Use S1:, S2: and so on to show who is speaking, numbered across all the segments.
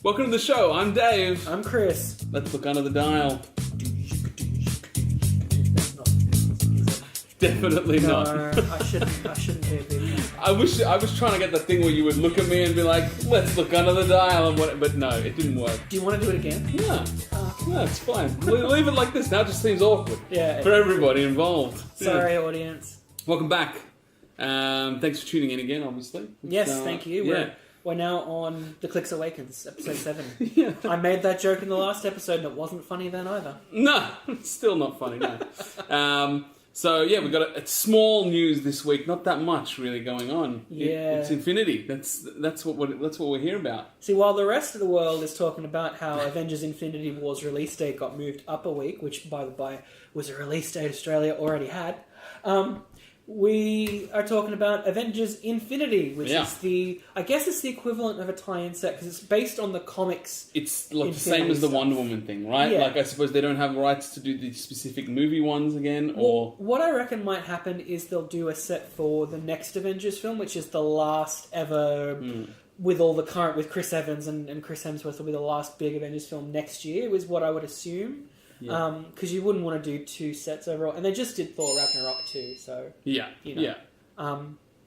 S1: Welcome to the show. I'm Dave.
S2: I'm Chris.
S1: Let's look under the dial. Definitely not.
S2: I shouldn't be a big fan.
S1: I was trying to get the thing where you would look at me and be like, "Let's look under the dial," and but no, it didn't work.
S2: Do you want to do it again?
S1: No, no, it's fine. Leave it like this. Now it just seems awkward.
S2: Yeah.
S1: For everybody involved.
S2: Sorry,
S1: Yeah.
S2: audience.
S1: Welcome back. Thanks for tuning in again. Obviously.
S2: Yes, thank you.
S1: Yeah.
S2: We're now on the Clix Awakens, episode 7.
S1: Yeah.
S2: I made that joke in the last episode, and it wasn't funny then either.
S1: No, it's still not funny. No. So yeah, we've got a small news this week. Not that much really going on.
S2: Yeah.
S1: It's Infinity. That's what we're here about.
S2: See, while the rest of the world is talking about how Avengers Infinity War's release date got moved up a week, which, by the by, was a release date Australia already had, we are talking about Avengers Infinity, which is I guess it's the equivalent of a tie-in set, because it's based on the comics.
S1: It's like the same as the Wonder Woman thing, right?
S2: Yeah.
S1: Like, I suppose they don't have rights to do the specific movie ones again, or...
S2: Well, what I reckon might happen is they'll do a set for the next Avengers film, which is the last ever... With all the current... With Chris Evans and Chris Hemsworth will be the last big Avengers film next year, is what I would assume.
S1: Yeah.
S2: Because you wouldn't want to do 2 sets overall. And they just did Thor Ragnarok too, so...
S1: Yeah,
S2: you know,
S1: yeah.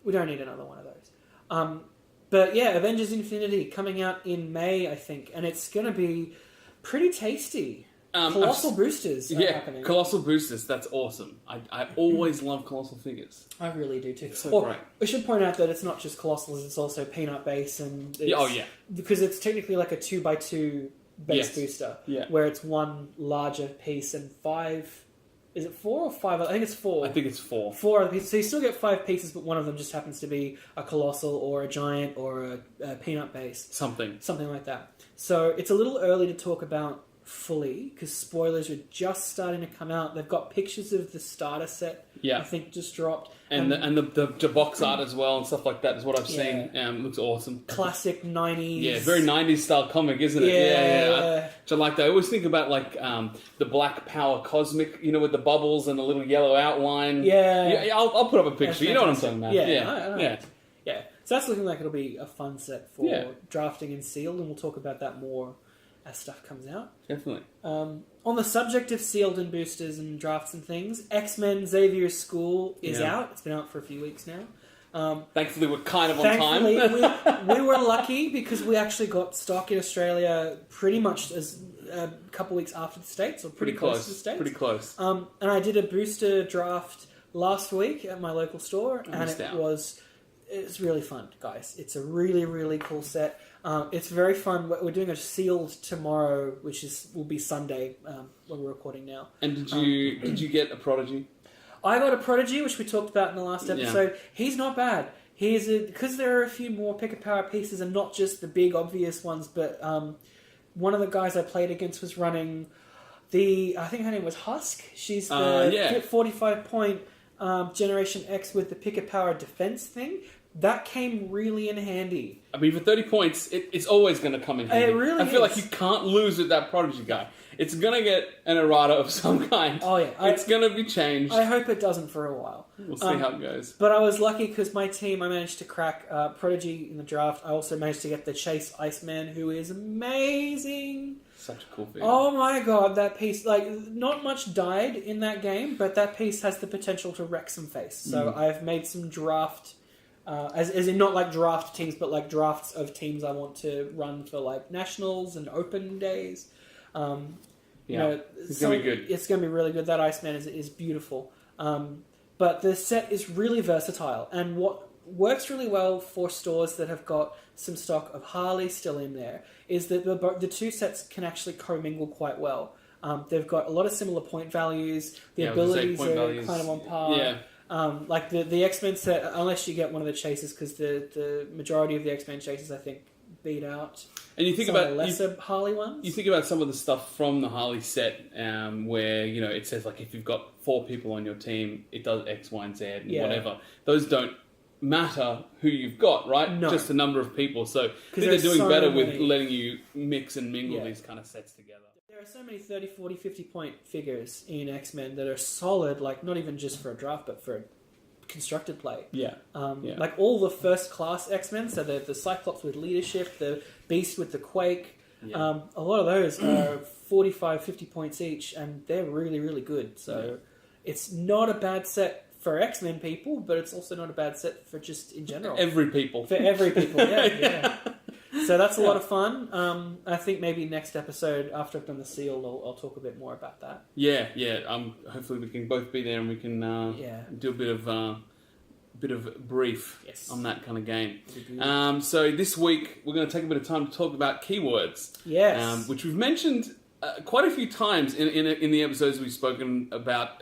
S2: We don't need another one of those. But yeah, Avengers Infinity coming out in May, I think. And it's going to be pretty tasty. Colossal boosters are happening.
S1: Colossal boosters, that's awesome. I always love colossal figures.
S2: I really do too.
S1: So great.
S2: We should point out that it's not just colossals, it's also peanut base. And because it's technically like a 2x2 base booster, where it's one larger piece and 5... Is it 4 or 5? I think it's 4.
S1: I think it's 4.
S2: 4 other pieces. So you still get 5 pieces, but one of them just happens to be a colossal or a giant or a peanut base.
S1: Something
S2: like that. So it's a little early to talk about fully, because spoilers are just starting to come out. They've got pictures of the starter set, I think, just dropped.
S1: And the box art as well and stuff like that is what I've seen. Looks awesome.
S2: Classic 90s.
S1: Yeah, very 90s style comic, isn't it?
S2: Yeah.
S1: Which I like that. I always think about like the Black Power Cosmic, with the bubbles and the little yellow outline.
S2: Yeah.
S1: I'll put up a picture. You know what I'm talking about.
S2: Yeah. So that's looking like it'll be a fun set for drafting and sealed, and we'll talk about that more as stuff comes out.
S1: Definitely.
S2: On the subject of sealed and boosters and drafts and things, X-Men Xavier's School is out. It's been out for a few weeks now.
S1: Thankfully, we're kind of on time.
S2: we were lucky because we actually got stock in Australia pretty much as a couple weeks after the States, or pretty close to the States.
S1: Pretty close.
S2: And I did a booster draft last week at my local store, and it's really fun, guys. It's a really, really cool set. It's very fun. We're doing a sealed tomorrow, which will be Sunday when we're recording now.
S1: And did you get a Prodigy?
S2: I got a Prodigy, which we talked about in the last episode. Yeah. He's not bad. Because there are a few more pick a power pieces, and not just the big obvious ones. But one of the guys I played against was running I think her name was Husk. She's the 45-point Generation X with the pick a power defense thing. That came really in handy. I
S1: mean, for 30 points, it's always going to come in handy.
S2: It really is.
S1: I feel like you can't lose with that Prodigy guy. It's going to get an errata of some kind.
S2: Oh, yeah.
S1: It's going to be changed.
S2: I hope it doesn't for a while.
S1: We'll see how it goes.
S2: But I was lucky because my team, I managed to crack Prodigy in the draft. I also managed to get the Chase Iceman, who is amazing.
S1: Such a cool figure.
S2: Oh my god, that piece, not much died in that game, but that piece has the potential to wreck some face. So I've made some draft... as in not like draft teams, but like drafts of teams I want to run for like nationals and open days.
S1: It's going to be good.
S2: It's going to be really good. That Iceman is beautiful. But the set is really versatile, and what works really well for stores that have got some stock of Harley still in there is that the 2 sets can actually commingle quite well. They've got a lot of similar point values. The abilities are kind of on par.
S1: Yeah.
S2: Like the X-Men set, unless you get one of the chases, because the majority of the X-Men chases, I think, beat out
S1: and you think
S2: some
S1: about
S2: of the lesser Harley ones.
S1: You think about some of the stuff from the Harley set, where it says like if you've got 4 people on your team, it does X, Y, and Z, and whatever. Those don't matter who you've got, right?
S2: No.
S1: Just the number of people. So I think they're doing better with letting you mix and mingle these kind of sets together.
S2: There are so many 30, 40, 50-point figures in X-Men that are solid, like not even just for a draft, but for a constructed play. Like all the first class X-Men, so the Cyclops with leadership, the Beast with the Quake,
S1: Yeah.
S2: A lot of those are 45, 50 points each, and they're really, really good. So it's not a bad set for X-Men people, but it's also not a bad set for just in general.
S1: For every people,
S2: yeah. So that's a lot of fun. I think maybe next episode, after I've done the seal, I'll talk a bit more about that.
S1: Yeah. Hopefully we can both be there and we can do a bit of brief on that kind of game. So this week we're going to take a bit of time to talk about keywords.
S2: Yes.
S1: Which we've mentioned quite a few times in the episodes we've spoken about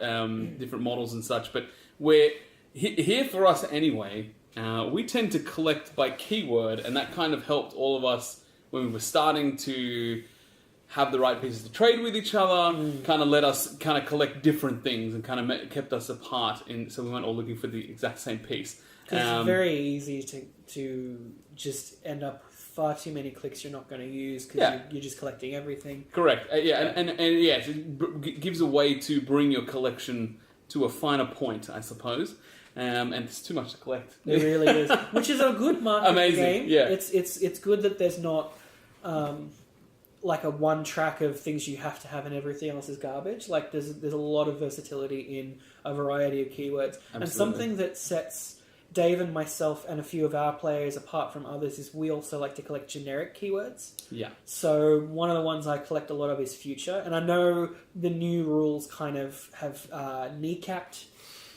S1: different models and such, but we're here for us anyway. We tend to collect by keyword, and that kind of helped all of us when we were starting to have the right pieces to trade with each other, kind of let us kind of collect different things and kind of kept us apart, so we weren't all looking for the exact same piece.
S2: It's very easy to just end up with far too many clicks you're not going to use because you're just collecting everything.
S1: Correct. It gives a way to bring your collection to a finer point, I suppose. And it's too much to collect.
S2: It really is, which is a good mark of the game.
S1: Yeah.
S2: It's good that there's not like a one track of things you have to have and everything else is garbage. Like there's a lot of versatility in a variety of keywords. Absolutely. And something that sets Dave and myself and a few of our players apart from others is we also like to collect generic keywords.
S1: Yeah.
S2: So one of the ones I collect a lot of is future, and I know the new rules kind of have kneecapped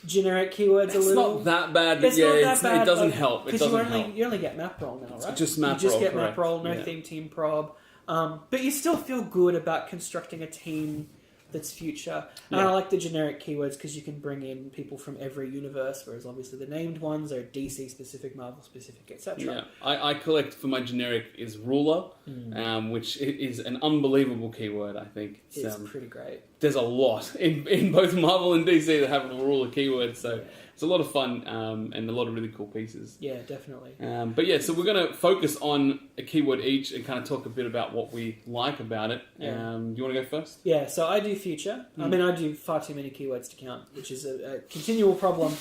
S2: generic keywords a little.
S1: It's not that bad.
S2: It's not that bad.
S1: It doesn't help.
S2: Because you only get map roll now, right?
S1: Just map roll.
S2: You just get
S1: correct.
S2: map roll, no theme, team prob. But you still feel good about constructing a team that's future. And I like the generic keywords because you can bring in people from every universe, whereas obviously the named ones are DC specific, Marvel specific, etc.
S1: Yeah, I collect for my generic is ruler, which is an unbelievable keyword. I think
S2: it's pretty great.
S1: There's a lot in both Marvel and DC that have a ruler keyword, so it's a lot of fun and a lot of really cool pieces.
S2: Yeah, definitely.
S1: So we're going to focus on a keyword each and kind of talk a bit about what we like about it. Do you want to go first?
S2: Yeah, so I do future. I mean, I do far too many keywords to count, which is a continual problem.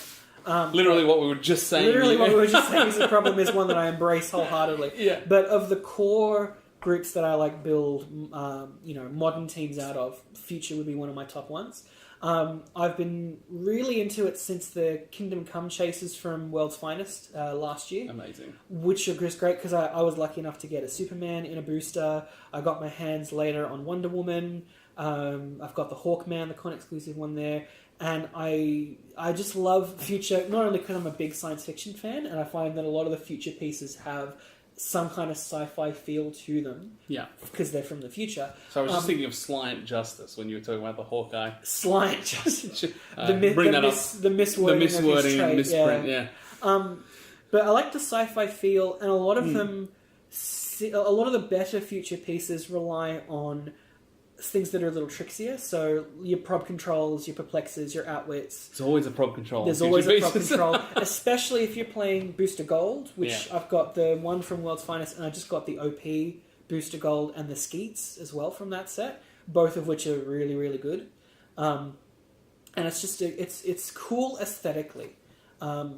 S1: Literally what we were just saying.
S2: What we were just saying is the problem is one that I embrace wholeheartedly.
S1: Yeah.
S2: But of the core groups that I like build, modern teams out of, future would be one of my top ones. I've been really into it since the Kingdom Come chases from World's Finest last year.
S1: Amazing.
S2: Which are just great because I was lucky enough to get a Superman in a booster. I got my hands later on Wonder Woman. I've got the Hawkman, the con-exclusive one there. And I just love future, not only because I'm a big science fiction fan, and I find that a lot of the future pieces have some kind of sci-fi feel to them.
S1: Yeah.
S2: Because they're from the future.
S1: So I was just thinking of Sliant Justice when you were talking about the Hawkeye.
S2: Sliant Justice.
S1: The miswording and misprint, yeah.
S2: But I like the sci-fi feel, and a lot of them, a lot of the better future pieces rely on things that are a little trickier. So your prob controls, your perplexes, your outwits.
S1: There's always a prob control.
S2: There's always a prob control, especially if you're playing Booster Gold, which I've got the one from World's Finest, and I just got the OP Booster Gold and the Skeets as well from that set, both of which are really, really good. And it's just it's cool aesthetically. I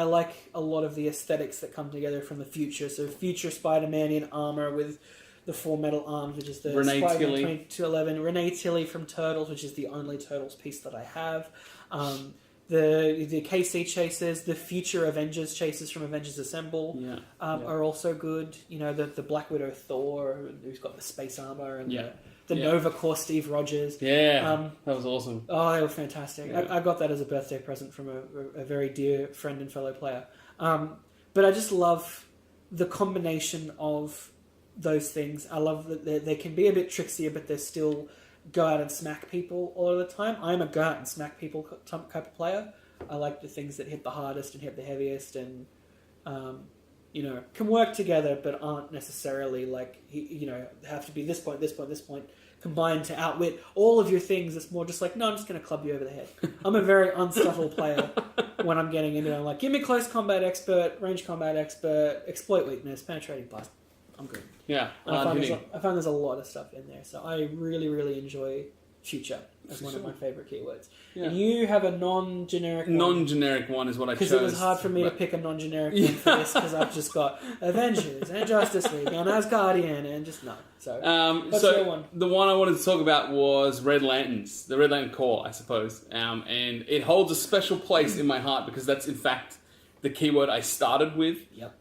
S2: like a lot of the aesthetics that come together from the future. So future Spider-Man in armor with the 4 metal arms, which is the Spider-Man 2211. Renee Tilley from Turtles, which is the only Turtles piece that I have. The KC chases, the future Avengers chases from Avengers Assemble are also good. You know, the Black Widow Thor, who's got the space armor, and the Nova Corps Steve Rogers.
S1: Yeah, that was awesome.
S2: Oh, they were fantastic.
S1: Yeah.
S2: I got that as a birthday present from a very dear friend and fellow player. But I just love the combination of those things. I love that they can be a bit trickier, but they still go out and smack people all of the time. I'm a go out and smack people type of player. I like the things that hit the hardest and hit the heaviest and, can work together, but aren't necessarily have to be this point, combined to outwit all of your things. It's more just like, no, I'm just going to club you over the head. I'm a very unsubtle player when I'm getting into it. I'm like, give me close combat expert, range combat expert, exploit weakness, penetrating blast. I'm good.
S1: Yeah.
S2: I find there's a lot of stuff in there. So I really, really enjoy future as
S1: For
S2: one
S1: sure.
S2: of my favourite keywords.
S1: Yeah.
S2: And you have a non-generic one.
S1: Non-generic one is what I chose.
S2: Because it was hard for me to pick a non-generic one for this, because I've just got Avengers and Justice League and Asgardian and just no. So, what's your one?
S1: The one I wanted to talk about was Red Lanterns, the Red Lantern Corps, I suppose. And it holds a special place in my heart because that's, in fact, the keyword I started with.
S2: Yep.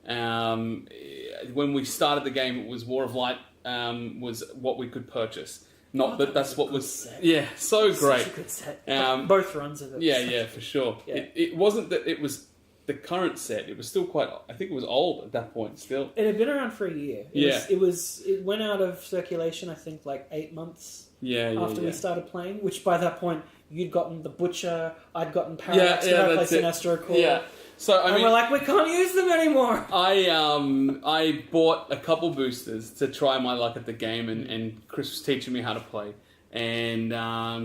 S1: When we started the game, it was War of Light was what we could purchase. Not that that's what was...
S2: set.
S1: Yeah, so great.
S2: Such a good set. Both runs of it.
S1: Yeah, for sure.
S2: Yeah.
S1: It wasn't that it was the current set. It was still quite... I think it was old at that point still.
S2: It had been around for a year. It went out of circulation, I think, like 8 months after we started playing, which by that point, you'd gotten the Butcher, I'd gotten Parallax, I played Sinestro Corps.
S1: Yeah. So, I mean,
S2: we're like, we can't use them anymore.
S1: I bought a couple boosters to try my luck at the game, and Chris was teaching me how to play, and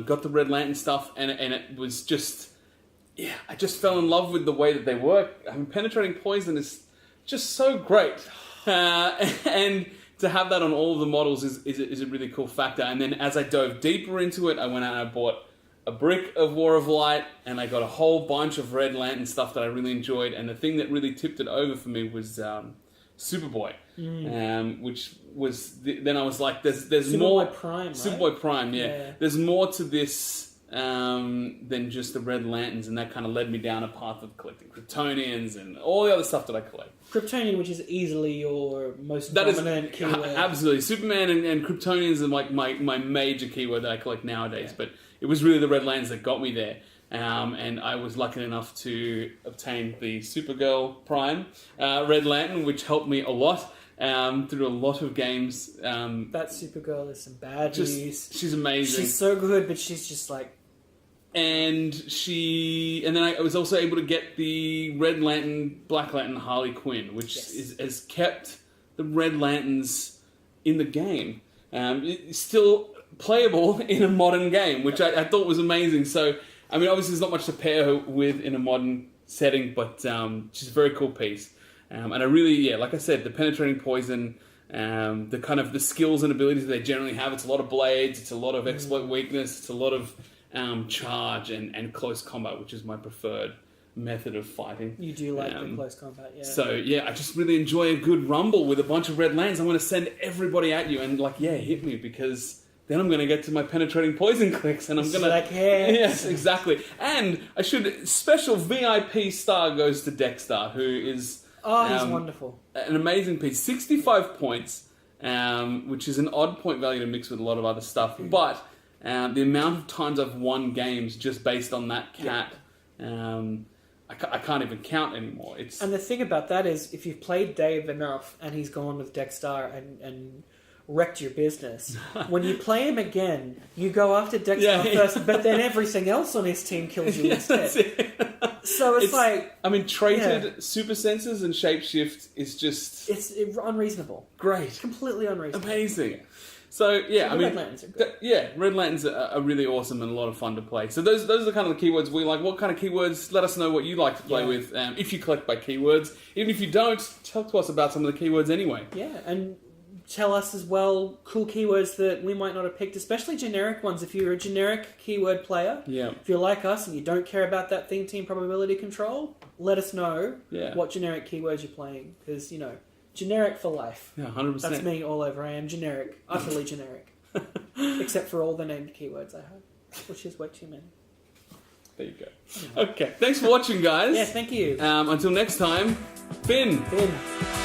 S1: got the Red Lantern stuff, and it was just, I just fell in love with the way that they work. I mean, penetrating poison is just so great, and to have that on all of the models is a really cool factor. And then as I dove deeper into it, I went out and I bought a brick of War of Light, and I got a whole bunch of Red Lantern stuff that I really enjoyed. And the thing that really tipped it over for me was Superboy, which was then I was like, "There's
S2: Superboy
S1: more."
S2: Prime, right?
S1: Superboy Prime,
S2: Yeah.
S1: There's more to this than just the Red Lanterns, and that kind of led me down a path of collecting Kryptonians and all the other stuff that I collect.
S2: Kryptonian, which is easily your most dominant keyword.
S1: Absolutely. Superman and Kryptonians are like my major keyword that I collect nowadays, but it was really the Red Lanterns that got me there. And I was lucky enough to obtain the Supergirl Prime Red Lantern, which helped me a lot through a lot of games.
S2: That Supergirl is some bad news.
S1: She's amazing.
S2: She's so good, but she's just like...
S1: And then I was also able to get the Red Lantern, Black Lantern Harley Quinn, which has kept the Red Lanterns in the game. It's still playable in a modern game, which I thought was amazing. So, I mean, obviously there's not much to pair her with in a modern setting, but she's a very cool piece. And I really, like I said, the penetrating poison, the kind of the skills and abilities that they generally have. It's a lot of blades, it's a lot of exploit weakness, it's a lot of charge and close combat, which is my preferred method of fighting.
S2: You do like the close combat, yeah.
S1: So, I just really enjoy a good rumble with a bunch of Red Lanterns. I'm going to send everybody at you and, hit me, because then I'm going to get to my penetrating poison clicks, and I'm going to... Yes, exactly. And special VIP star goes to Dexter, who is...
S2: Oh, he's wonderful.
S1: An amazing piece. 65 points, which is an odd point value to mix with a lot of other stuff, but... the amount of times I've won games just based on that cat, I can't even count anymore.
S2: And the thing about that is, if you've played Dave enough and he's gone with Dexter and wrecked your business, when you play him again, you go after Dexter first, but then everything else on his team kills you instead. So it's like... I mean,
S1: traded super senses and shapeshift is just...
S2: It's unreasonable.
S1: Great.
S2: Completely unreasonable.
S1: Amazing. So, I mean...
S2: Red Lanterns are good.
S1: Red Lanterns are really awesome and a lot of fun to play. So those are the kind of the keywords we like. What kind of keywords? Let us know what you like to play with. If you collect by keywords. Even if you don't, talk to us about some of the keywords anyway.
S2: Yeah, and tell us as well cool keywords that we might not have picked, especially generic ones. If you're a generic keyword player, if you're like us and you don't care about that theme team probability control, let us know what generic keywords you're playing. Because, generic for life.
S1: Yeah, 100%.
S2: That's me all over. I am generic. Utterly generic. Except for all the named keywords I have, which is way too many.
S1: There you go. Okay, thanks for watching, guys.
S2: Yeah, thank you.
S1: Until next time, Finn.
S2: Finn.